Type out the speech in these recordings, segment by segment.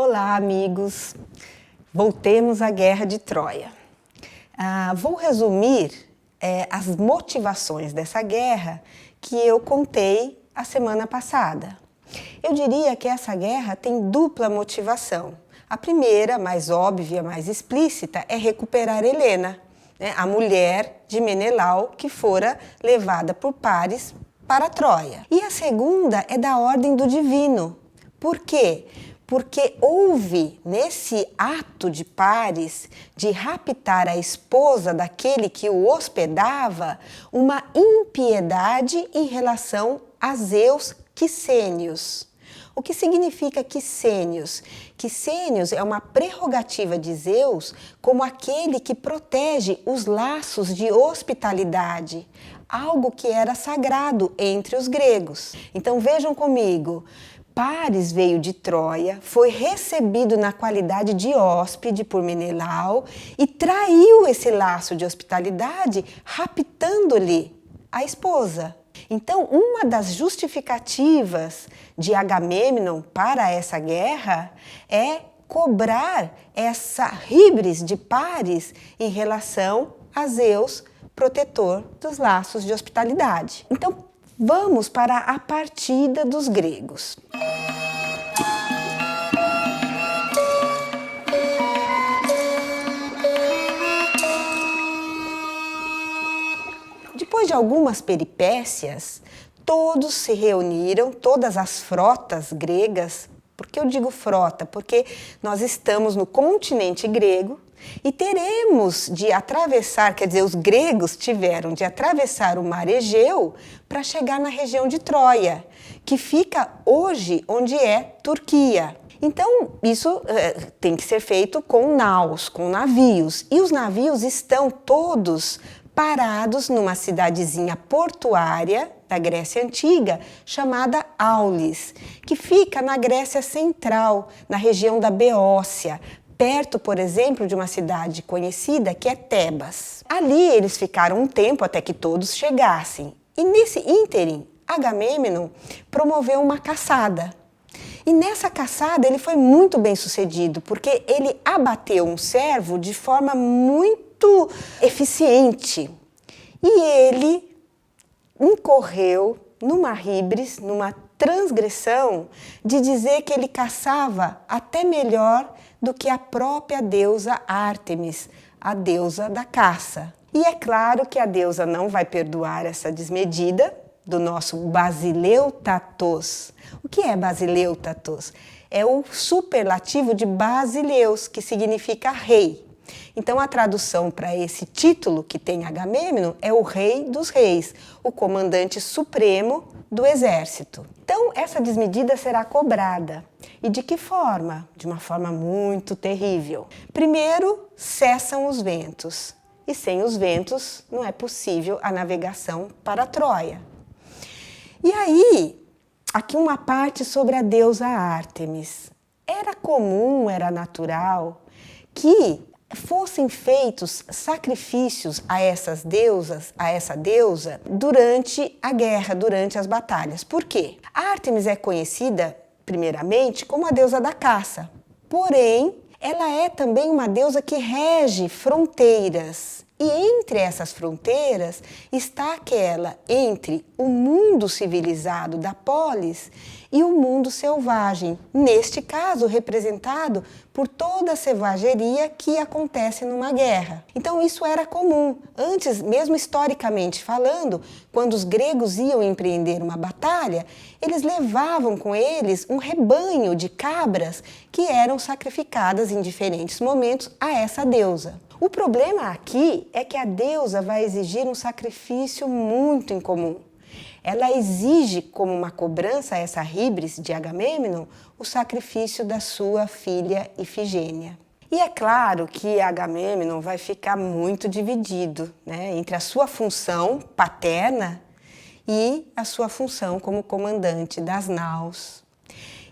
Olá, amigos! Voltemos à Guerra de Troia. Vou resumir as motivações dessa guerra que eu contei a semana passada. Eu diria que essa guerra tem dupla motivação. A primeira, mais óbvia, mais explícita, é recuperar Helena, a mulher de Menelau que fora levada por Paris para Troia. E a segunda é da ordem do divino. Por quê? Porque houve nesse ato de Paris de raptar a esposa daquele que o hospedava uma impiedade em relação a Zeus Quicênios. O que significa Quicênios? Quicênios é uma prerrogativa de Zeus como aquele que protege os laços de hospitalidade, algo que era sagrado entre os gregos. Então vejam comigo, Paris veio de Troia, foi recebido na qualidade de hóspede por Menelau e traiu esse laço de hospitalidade, raptando-lhe a esposa. Então, uma das justificativas de Agamêmnon para essa guerra é cobrar essa híbris de Paris em relação a Zeus, protetor dos laços de hospitalidade. Então, vamos para a partida dos gregos. Depois de algumas peripécias, todos se reuniram, todas as frotas gregas. Por que eu digo frota? Porque nós estamos no continente grego e teremos de atravessar, quer dizer, os gregos tiveram de atravessar o mar Egeu para chegar na região de Troia, que fica hoje onde é Turquia. Então, isso tem que ser feito com naus, com navios. E os navios estão todos parados numa cidadezinha portuária da Grécia Antiga, chamada Aulis, que fica na Grécia Central, na região da Beócia, perto, por exemplo, de uma cidade conhecida que é Tebas. Ali eles ficaram um tempo até que todos chegassem. E nesse ínterim, Agamêmnon promoveu uma caçada. E nessa caçada ele foi muito bem sucedido, porque ele abateu um cervo de forma muito eficiente. E ele incorreu numa híbris, numa transgressão de dizer que ele caçava até melhor do que a própria deusa Ártemis, a deusa da caça. E é claro que a deusa não vai perdoar essa desmedida do nosso Basileutatos. O que é Basileutatos? É o superlativo de Basileus, que significa rei. Então a tradução para esse título que tem Agamêmnon é o rei dos reis, o comandante supremo do exército. Então essa desmedida será cobrada. E de que forma? De uma forma muito terrível. Primeiro, cessam os ventos. E sem os ventos não é possível a navegação para Troia. E aí, aqui uma parte sobre a deusa Ártemis. Era comum, era natural que fossem feitos sacrifícios a essas deusas, a essa deusa, durante a guerra, durante as batalhas. Por quê? Ártemis é conhecida, primeiramente, como a deusa da caça. Porém, ela é também uma deusa que rege fronteiras. E entre essas fronteiras está aquela entre o mundo civilizado da polis e o mundo selvagem, neste caso representado por toda a selvageria que acontece numa guerra. Então isso era comum. Antes, mesmo historicamente falando, quando os gregos iam empreender uma batalha, eles levavam com eles um rebanho de cabras que eram sacrificadas em diferentes momentos a essa deusa. O problema aqui é que a deusa vai exigir um sacrifício muito incomum. Ela exige como uma cobrança a essa híbris de Agamêmnon o sacrifício da sua filha Ifigênia. E é claro que Agamêmnon vai ficar muito dividido, entre a sua função paterna e a sua função como comandante das naus.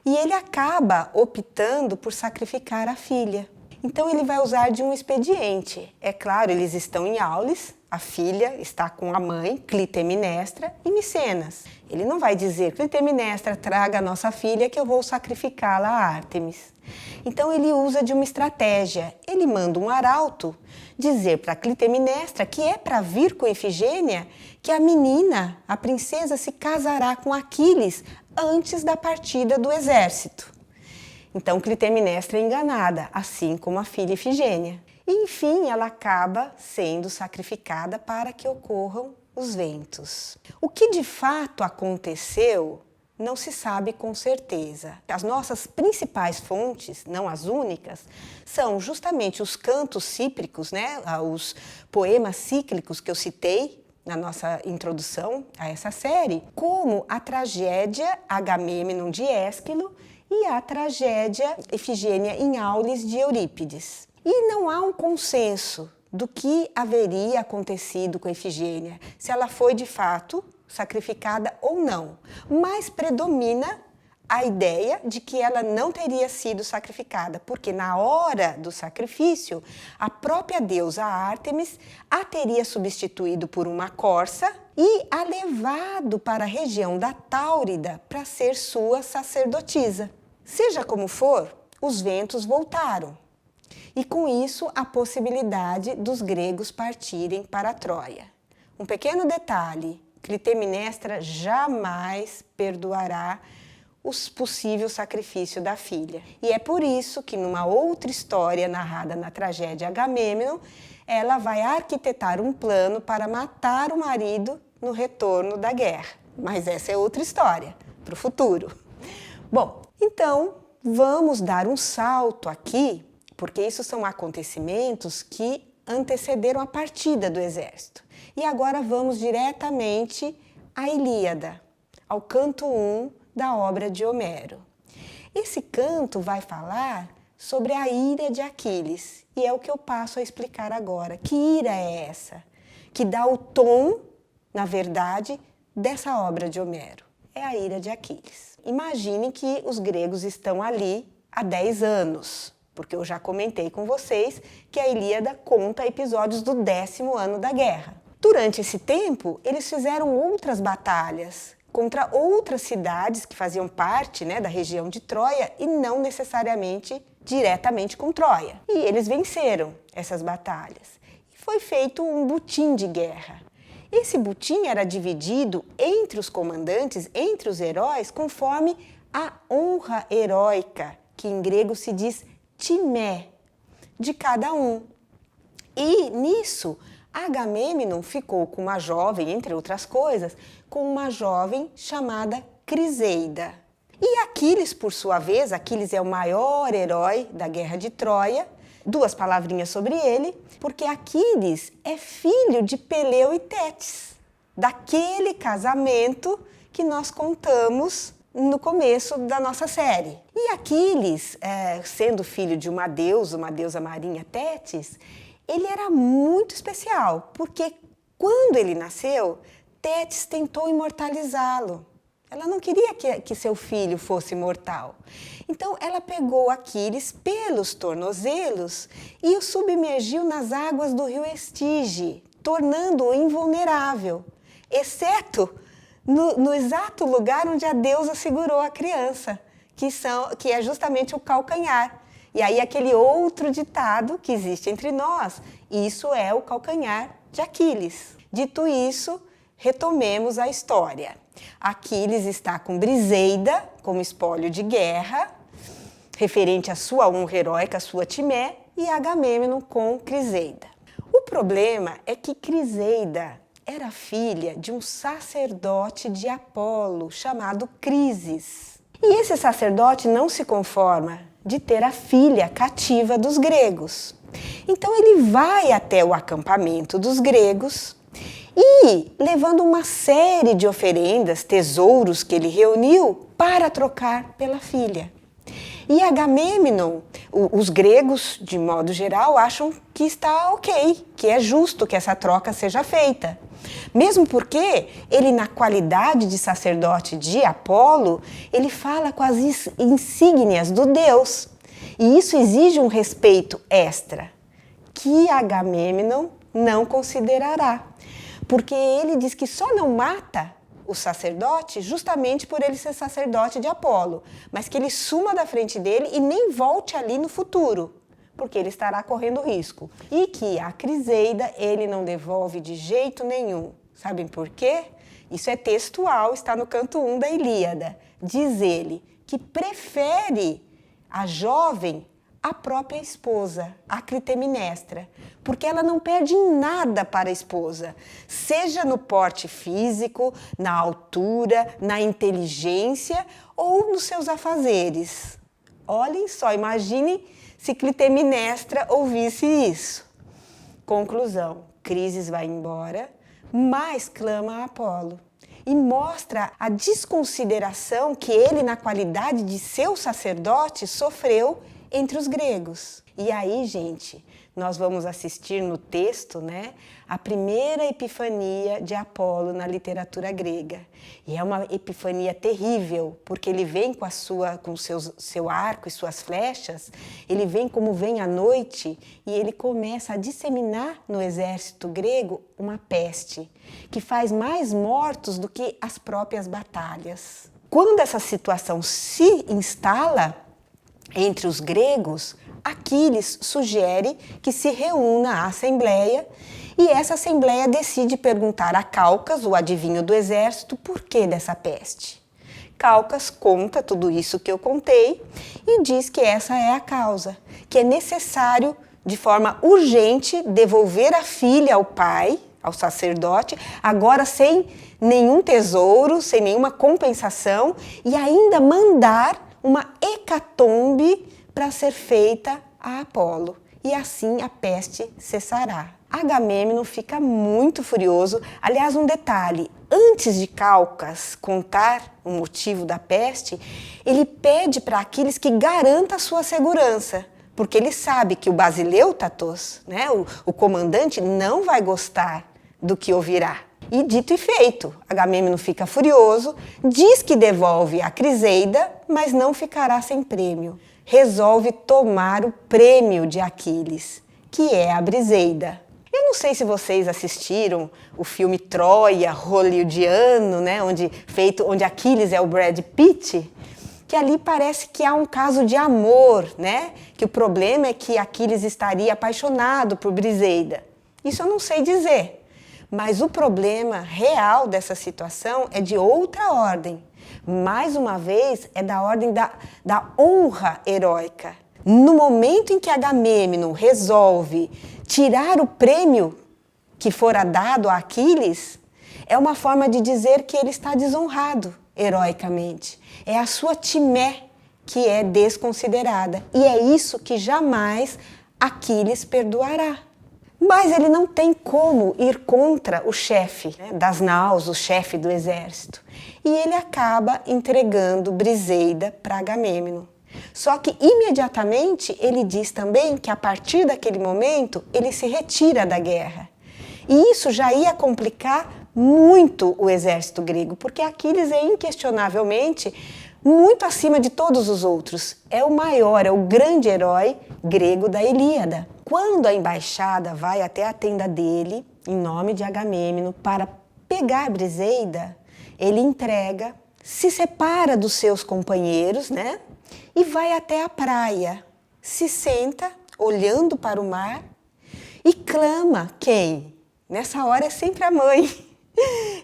E ele acaba optando por sacrificar a filha. Então ele vai usar de um expediente. É claro, eles estão em Aulis, a filha está com a mãe, Clitemnestra e Micenas. Ele não vai dizer: Clitemnestra, traga a nossa filha que eu vou sacrificá-la a Ártemis. Então ele usa de uma estratégia. Ele manda um arauto dizer para Clitemnestra que é para vir com Ifigênia, que a menina, a princesa, se casará com Aquiles antes da partida do exército. Então Clitemnestra é enganada, assim como a filha Ifigênia. E, enfim, ela acaba sendo sacrificada para que ocorram os ventos. O que de fato aconteceu não se sabe com certeza. As nossas principais fontes, não as únicas, são justamente os cantos cíclicos, né? Os poemas cíclicos que eu citei na nossa introdução a essa série, como a tragédia Agamêmnon de Ésquilo e a tragédia Ifigênia em Aulis de Eurípides. E não há um consenso do que haveria acontecido com a Ifigênia, se ela foi de fato sacrificada ou não, mas predomina a ideia de que ela não teria sido sacrificada, porque na hora do sacrifício, a própria deusa Ártemis a teria substituído por uma corça e a levado para a região da Táurida para ser sua sacerdotisa. Seja como for, os ventos voltaram. E com isso, a possibilidade dos gregos partirem para Troia. Um pequeno detalhe: Clitemnestra jamais perdoará o possível sacrifício da filha. E é por isso que, numa outra história narrada na tragédia Agamêmnon, ela vai arquitetar um plano para matar o marido no retorno da guerra. Mas essa é outra história, para o futuro. Bom, então vamos dar um salto aqui, porque isso são acontecimentos que antecederam a partida do exército. E agora vamos diretamente à Ilíada, ao canto 1 da obra de Homero. Esse canto vai falar sobre a ira de Aquiles, e é o que eu passo a explicar agora. Que ira é essa? Que dá o tom, na verdade, dessa obra de Homero. É a ira de Aquiles. Imaginem que os gregos estão ali há 10 anos, porque eu já comentei com vocês que a Ilíada conta episódios do 10º ano da guerra. Durante esse tempo, eles fizeram outras batalhas contra outras cidades que faziam parte, né, da região de Troia e não necessariamente diretamente com Troia. E eles venceram essas batalhas. E foi feito um butim de guerra. Esse butim era dividido entre os comandantes, entre os heróis, conforme a honra heróica, que em grego se diz timé, de cada um. E nisso, Agamêmnon ficou com uma jovem, entre outras coisas, com uma jovem chamada Criseida. E Aquiles, por sua vez, Aquiles é o maior herói da guerra de Troia, 2 palavrinhas sobre ele, porque Aquiles é filho de Peleu e Tétis, daquele casamento que nós contamos no começo da nossa série. E Aquiles, sendo filho de uma deusa marinha Tétis, ele era muito especial, porque quando ele nasceu, Tétis tentou imortalizá-lo. Ela não queria que seu filho fosse imortal. Então ela pegou Aquiles pelos tornozelos e o submergiu nas águas do rio Estige, tornando-o invulnerável, exceto no exato lugar onde a deusa segurou a criança, que é justamente o calcanhar. E aí aquele outro ditado que existe entre nós, isso é o calcanhar de Aquiles. Dito isso, retomemos a história. Aquiles está com Briseida como espólio de guerra, referente à sua honra heróica, a sua timé, e Agamêmnon com Criseida. O problema é que Criseida era filha de um sacerdote de Apolo chamado Crises. E esse sacerdote não se conforma de ter a filha cativa dos gregos. Então ele vai até o acampamento dos gregos e, levando uma série de oferendas, tesouros que ele reuniu, para trocar pela filha. E Agamêmnon, os gregos, de modo geral, acham que está ok, que é justo que essa troca seja feita. Mesmo porque ele, na qualidade de sacerdote de Apolo, ele fala com as insígnias do deus. E isso exige um respeito extra, que Agamêmnon não considerará. Porque ele diz que só não mata o sacerdote justamente por ele ser sacerdote de Apolo, mas que ele suma da frente dele e nem volte ali no futuro, porque ele estará correndo risco. E que a Criseida ele não devolve de jeito nenhum. Sabem por quê? Isso é textual, está no canto 1 da Ilíada. Diz ele que prefere a jovem à própria esposa, a Clitemnestra, porque ela não perde em nada para a esposa, seja no porte físico, na altura, na inteligência ou nos seus afazeres. Olhem só, imaginem se Clitemnestra ouvisse isso. Conclusão, Crises vai embora, mas clama a Apolo e mostra a desconsideração que ele, na qualidade de seu sacerdote, sofreu entre os gregos. E aí, gente, nós vamos assistir no texto, né, a primeira epifania de Apolo na literatura grega. E é uma epifania terrível, porque ele vem com seu arco e suas flechas, ele vem como vem à noite e ele começa a disseminar no exército grego uma peste, que faz mais mortos do que as próprias batalhas. Quando essa situação se instala entre os gregos, Aquiles sugere que se reúna a assembleia e essa assembleia decide perguntar a Calcas, o adivinho do exército, por que dessa peste. Calcas conta tudo isso que eu contei e diz que essa é a causa, que é necessário, de forma urgente, devolver a filha ao pai, ao sacerdote, agora sem nenhum tesouro, sem nenhuma compensação e ainda mandar uma hecatombe para ser feita a Apolo, e assim a peste cessará. Agamêmnon fica muito furioso. Aliás, um detalhe, antes de Calcas contar o motivo da peste, ele pede para Aquiles que garanta a sua segurança, porque ele sabe que o Basileu Tatos, né, o comandante, não vai gostar do que ouvirá. E dito e feito, Agamêmnon fica furioso, diz que devolve a Criseida, mas não ficará sem prêmio. Resolve tomar o prêmio de Aquiles, que é a Briseida. Eu não sei se vocês assistiram o filme Troia, hollywoodiano, né, onde Aquiles é o Brad Pitt, que ali parece que há um caso de amor, né? Que o problema é que Aquiles estaria apaixonado por Briseida. Isso eu não sei dizer. Mas o problema real dessa situação é de outra ordem. Mais uma vez, é da ordem da honra heróica. No momento em que Agamêmnon resolve tirar o prêmio que fora dado a Aquiles, é uma forma de dizer que ele está desonrado heroicamente. É a sua timé que é desconsiderada. E é isso que jamais Aquiles perdoará. Mas ele não tem como ir contra o chefe, né, das naus, o chefe do exército. E ele acaba entregando Briseida para Agamêmnon. Só que imediatamente ele diz também que a partir daquele momento ele se retira da guerra. E isso já ia complicar muito o exército grego, porque Aquiles é inquestionavelmente muito acima de todos os outros. É o maior, é o grande herói grego da Ilíada. Quando a embaixada vai até a tenda dele, em nome de Agamêmnon, para pegar Briseida, ele entrega, se separa dos seus companheiros, né? E vai até a praia, se senta, olhando para o mar, e clama quem? Nessa hora é sempre a mãe.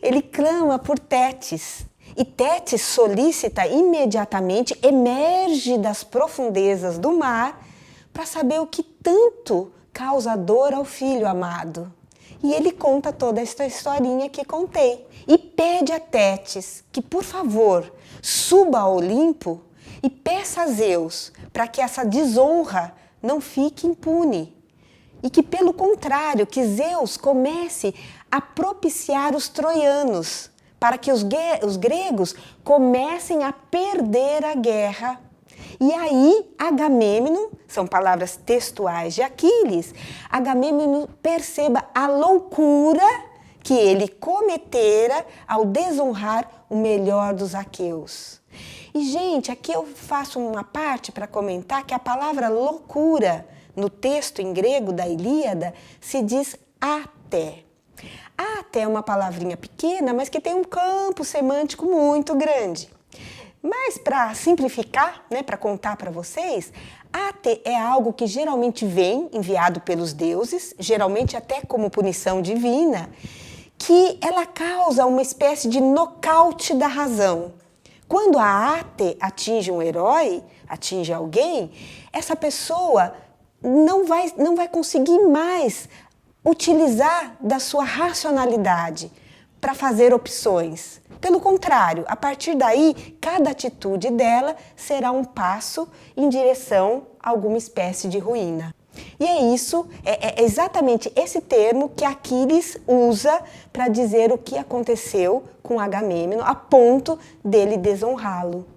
Ele clama por Tétis. E Tétis, solícita, imediatamente emerge das profundezas do mar para saber o que tanto causa dor ao filho amado. E ele conta toda esta historinha que contei. E pede a Tétis que, por favor, suba ao Olimpo e peça a Zeus para que essa desonra não fique impune. E que, pelo contrário, que Zeus comece a propiciar os troianos, para que os gregos comecem a perder a guerra. E aí, Agamêmnon, são palavras textuais de Aquiles, Agamêmnon perceba a loucura que ele cometera ao desonrar o melhor dos aqueus. E, gente, aqui eu faço uma parte para comentar que a palavra loucura, no texto em grego da Ilíada, se diz até. Ate é uma palavrinha pequena, mas que tem um campo semântico muito grande. Mas para simplificar, né, para contar para vocês, ate é algo que geralmente vem enviado pelos deuses, geralmente até como punição divina, que ela causa uma espécie de nocaute da razão. Quando a ate atinge um herói, atinge alguém, essa pessoa não vai conseguir mais utilizar da sua racionalidade para fazer opções. Pelo contrário, a partir daí, cada atitude dela será um passo em direção a alguma espécie de ruína. E é exatamente esse termo que Aquiles usa para dizer o que aconteceu com Agamêmnon a ponto dele desonrá-lo.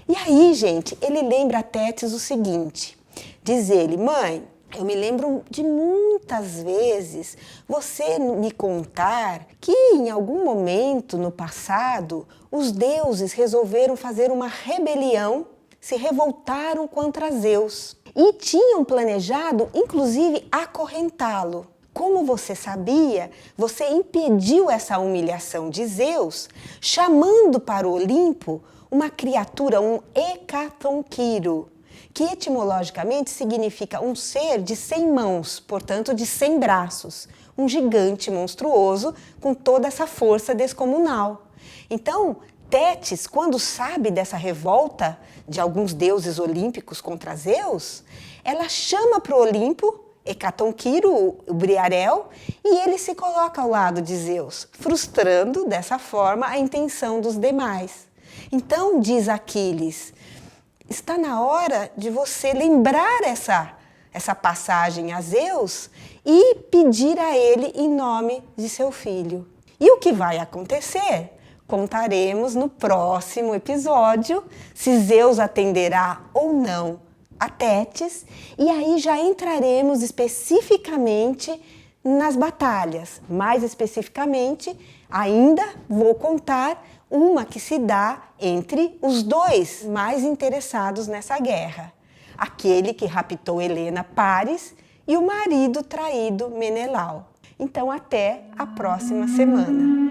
E aí, gente, ele lembra a Tétis o seguinte, diz ele: mãe, eu me lembro de muitas vezes você me contar que em algum momento no passado os deuses resolveram fazer uma rebelião, se revoltaram contra Zeus e tinham planejado inclusive acorrentá-lo. Como você sabia, você impediu essa humilhação de Zeus, chamando para o Olimpo uma criatura, um Hecatonquiro, que etimologicamente significa um ser de 100 mãos, portanto de 100 braços, um gigante monstruoso com toda essa força descomunal. Então, Tétis, quando sabe dessa revolta de alguns deuses olímpicos contra Zeus, ela chama para o Olimpo Hecatonquiro, o Briarel, e ele se coloca ao lado de Zeus, frustrando dessa forma a intenção dos demais. Então, diz Aquiles, está na hora de você lembrar essa passagem a Zeus e pedir a ele em nome de seu filho. E o que vai acontecer? Contaremos no próximo episódio se Zeus atenderá ou não a Tétis, e aí já entraremos especificamente nas batalhas. Mais especificamente, ainda vou contar uma que se dá entre os dois mais interessados nessa guerra. Aquele que raptou Helena Paris e o marido traído Menelau. Então até a próxima semana.